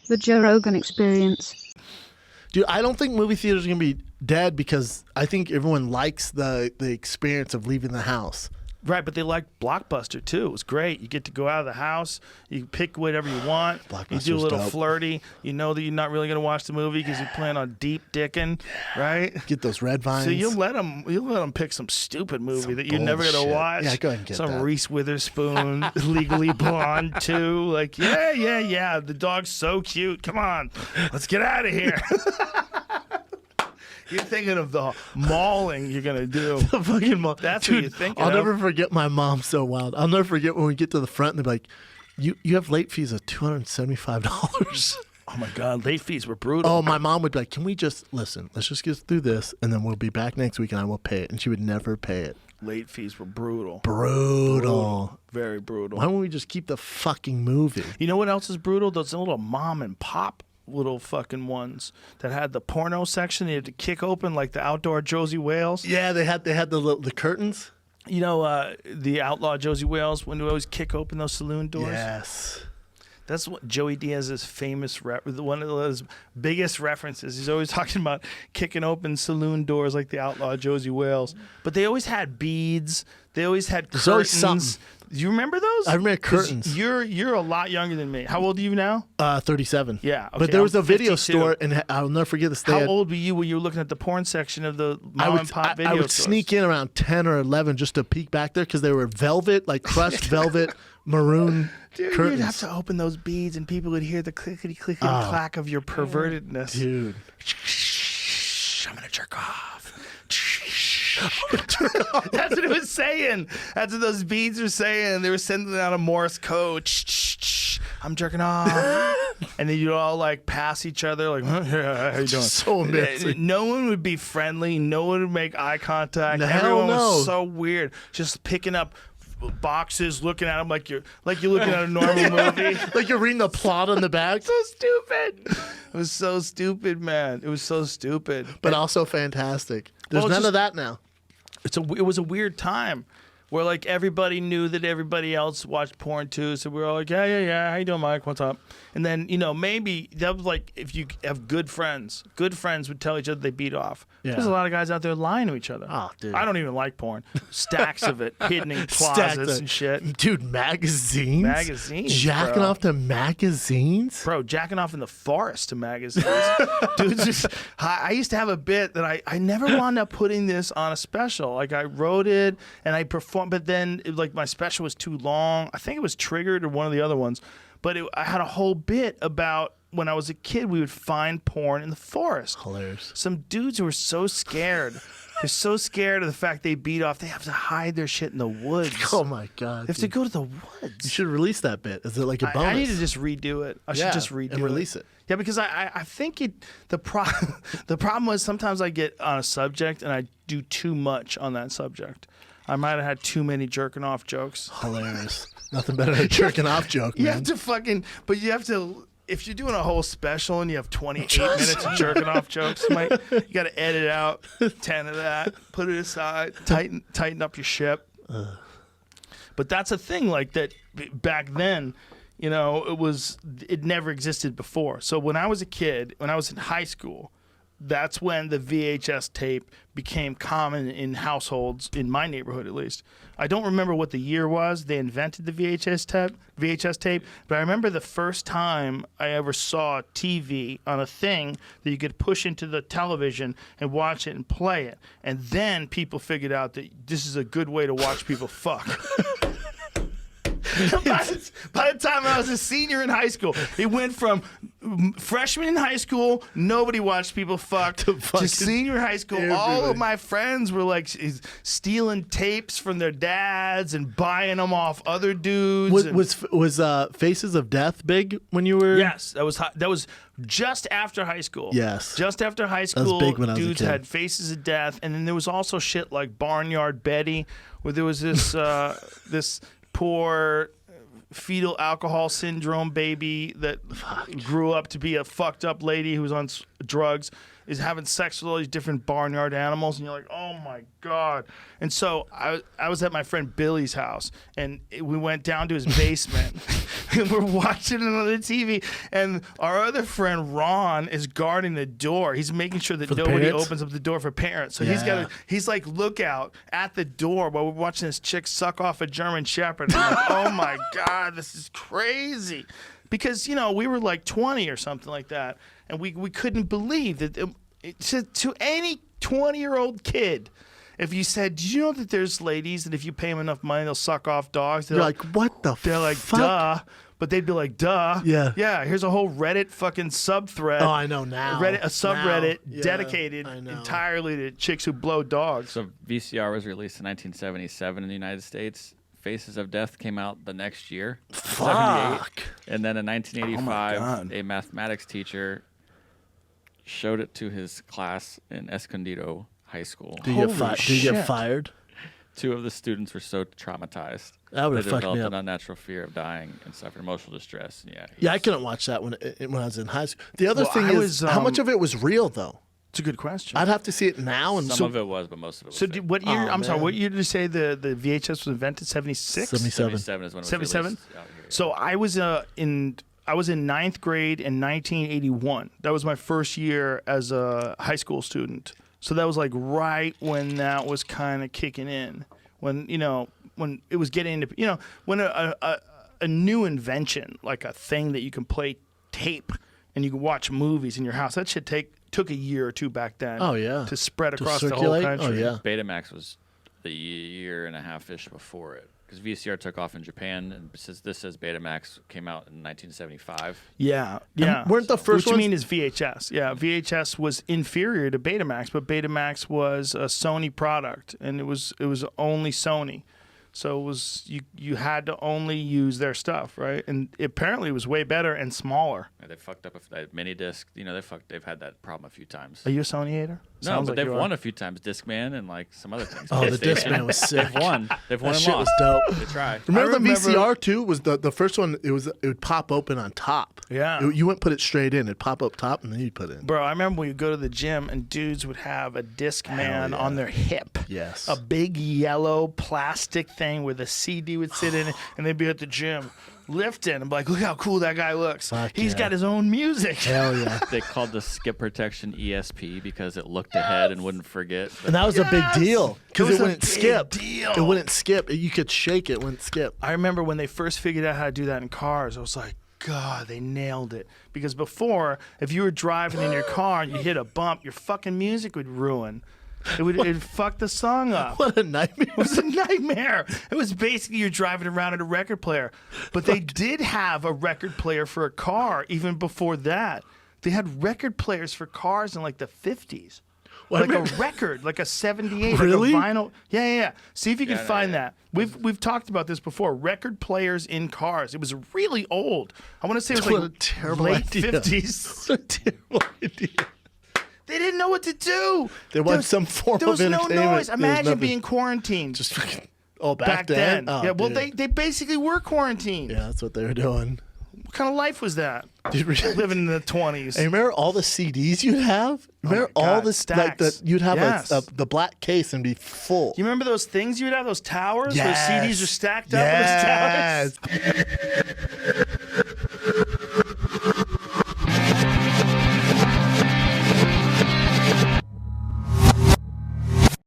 The Joe Rogan Experience. Dude, I don't think movie theaters are going to be dead because I think everyone likes the experience of leaving the house. Right, but they like Blockbuster too. It was great. You get to go out of the house. You pick whatever you want. You do a little flirty. You know that you're not really going to watch the movie because you plan on deep dicking, right? Get those red vines. So you'll let them pick some stupid movie that you're never going to watch. Yeah, go ahead and get some that. Reese Witherspoon, Legally Blonde 2. Like, yeah. The dog's so cute. Come on, let's get out of here. You're thinking of the mauling you're going to do. The fucking mall. That's Dude, what you're thinking I'll of. never forget my mom so wild. I'll never forget when we get to the front and they're like, you have late fees of $275. Oh, my God. Late fees were brutal. Oh, my mom would be like, can we just, listen, let's just get through this and then we'll be back next week and I will pay it. And she would never pay it. Late fees were brutal. Brutal. Very brutal. Why don't we just keep the fucking movie? You know what else is brutal? Those little mom and pop little fucking ones that had the porno section. They had to kick open like the outdoor Josie Wales. Yeah, they had the curtains. You know, the outlaw Josie Wales when they always kick open those saloon doors. Yes. That's what Joey Diaz's famous one of those biggest references. He's always talking about kicking open saloon doors like the outlaw Josie Wales. But they always had beads. They always had curtains. Always something. Do you remember those? I remember curtains. You're a lot younger than me. How old are you now? 37. Yeah. Okay, but there was a video 52. store, and I'll never forget this. How old were you when you were looking at the porn section of the mom and pop video I would stores? sneak in around 10 or 11 just to peek back there because they were velvet, like crushed velvet, maroon curtains. You'd have to open those beads, and people would hear the clickety-clickety clack of your pervertedness. Dude. I'm going to jerk off. That's what it was saying. That's what those beads were saying. They were sending out a Morse code. I'm jerking off. And then you'd all like pass each other like, how you doing? So amazing. No one would be friendly. No one would make eye contact. The Everyone hell no. was so weird. Just picking up boxes, looking at them like you're looking at a normal movie. Like you're reading the plot on the back. So stupid. It was so stupid, man. It was so stupid. But also fantastic. There's none of that now. It was a weird time where like everybody knew that everybody else watched porn too, so we were all like, yeah, how you doing, Mike? What's up? And then maybe that was like if you have good friends would tell each other they beat off. Yeah. There's a lot of guys out there lying to each other. Oh, dude. I don't even like porn. Stacks of it hidden in closets and shit. Dude, magazines? Jacking bro. off to magazines? Bro, jacking off in the forest to magazines. Dude, I used to have a bit that I never wound up putting this on a special. Like I wrote it and I performed, but then like my special was too long. I think it was Triggered or one of the other ones. But I had a whole bit about when I was a kid, we would find porn in the forest. Hilarious. Some dudes who were so scared. They're so scared of the fact they beat off. They have to hide their shit in the woods. Oh, my God. They have to go to the woods. You should release that bit. Is it like a bonus? I need to just redo it. I should just redo it. And release it. Yeah, because I think the problem was sometimes I get on a subject and I do too much on that subject. I might have had too many jerking off jokes. Hilarious. Nothing better than a jerking off joke, man. You have to, if you're doing a whole special and you have 28 minutes of jerking off jokes, you got to edit out 10 of that, put it aside, tighten up your ship. But that's a thing like that back then. It never existed before. So when I was a kid, when I was in high school, that's when the VHS tape became common in households, in my neighborhood at least. I don't remember what the year was they invented the VHS tape, but I remember the first time I ever saw TV on a thing that you could push into the television and watch it and play it. And then people figured out that this is a good way to watch people fuck. By the time I was a senior in high school, it went from freshman in high school, nobody watched people fuck, to senior high school. Everybody. All of my friends were like stealing tapes from their dads and buying them off other dudes. Was Faces of Death big when you were? Yes, that was just after high school. Yes. Just after high school, That was big when I was a dudes kid. had Faces of Death, and then there was also shit like Barnyard Betty, where there was this this poor fetal alcohol syndrome baby that grew up to be a fucked up lady who was on drugs, is having sex with all these different barnyard animals, and you're like, oh my God. And so I was at my friend Billy's house, and we went down to his basement, and we're watching it on the TV, and our other friend Ron is guarding the door. He's making sure that nobody opens up the door for parents. So he's like lookout at the door while we're watching this chick suck off a German Shepherd. And I'm like, oh my God, this is crazy. Because, we were like 20 or something like that, and we couldn't believe that to any 20-year-old kid, if you said, "Do you know that there's ladies that if you pay them enough money, they'll suck off dogs?" You're like, what the fuck? They're like, duh. But they'd be like, duh. Yeah. Yeah, here's a whole Reddit fucking subthread. Oh, I know now. A subreddit now. dedicated entirely to chicks who blow dogs. So VCR was released in 1977 in the United States. Faces of Death came out the next year, 78. And then in 1985, a mathematics teacher showed it to his class in Escondido High School. Did you get fired? 2 of the students were so traumatized that would have they fucked developed me up. an unnatural fear of dying and suffered emotional distress. And Yeah, I couldn't watch that when I was in high school. The other thing is, how much of it was real though? It's a good question. I'd have to see it now. And some of it was, but most of it was. So fake. what year? Oh, I'm sorry. man. What year did you say the VHS was invented? 76. 77. 77 is when it was 77? released out here. So I was in ninth grade in 1981. That was my first year as a high school student. So that was like right when that was kind of kicking in. When when it was getting into when a new invention, like a thing that you can play tape and you can watch movies in your house. That shit took a year or two back then. Oh yeah, to spread across the whole circulate? country. Oh yeah. Betamax was the year and a half-ish before it. Because VCR took off in Japan, and this says Betamax came out in 1975. Yeah. Weren't the first What you ones- mean is VHS. Yeah, VHS was inferior to Betamax, but Betamax was a Sony product, and it was only Sony. So it was you had to only use their stuff, right? And apparently it was way better and smaller. Yeah, they fucked up with that mini disc. They've had that problem a few times. Are you a Sony hater? No, Sounds but like they've you are. won a few times. Discman and like some other things. Oh, the Discman was sick. They've won. They've won That and shit lost. was dope. They try. Remember the VCR too? Was the first one? It would pop open on top. Yeah. You wouldn't put it straight in. It'd pop up top, and then you'd put it in. Bro, I remember when you go to the gym and dudes would have a Discman on their hip. Yes. A big yellow plastic thing where the CD would sit in it, and they'd be at the gym lifting. I'm like, look how cool that guy looks. He's got his own music. Hell yeah. They called the skip protection ESP because it looked ahead and wouldn't forget. And that was a big deal because was it a wouldn't big skip. deal. It wouldn't skip. You could shake it, it wouldn't skip. I remember when they first figured out how to do that in cars, I was like, God, they nailed it. Because before, if you were driving in your car and you hit a bump, your fucking music would ruin. It'd fuck the song up. What a nightmare. It was a nightmare. It was basically you're driving around in a record player. But they did have a record player for a car even before that. They had record players for cars in like the 50s. Like a record, like a 78, Really? like a vinyl. Yeah. See if you can Yeah, find yeah. that. We've talked about this before. Record players in cars. It was really old. I want to say it was What like a terrible late idea. 50s. What a terrible idea. They didn't know what to do. There was some form There of was no entertainment. noise. There was Imagine nothing. being quarantined. Just fucking. Oh, back then. Oh, yeah, well, dude. they basically were quarantined. Yeah, that's what they were doing. What kind of life was that? Dude, Living in the 20s. And remember all the CDs you'd have? Remember my all God, this like stacks. you'd have Yes. the black case and be full. You remember those things you would have, those towers Yes. where CDs are stacked up on those towers? Yes.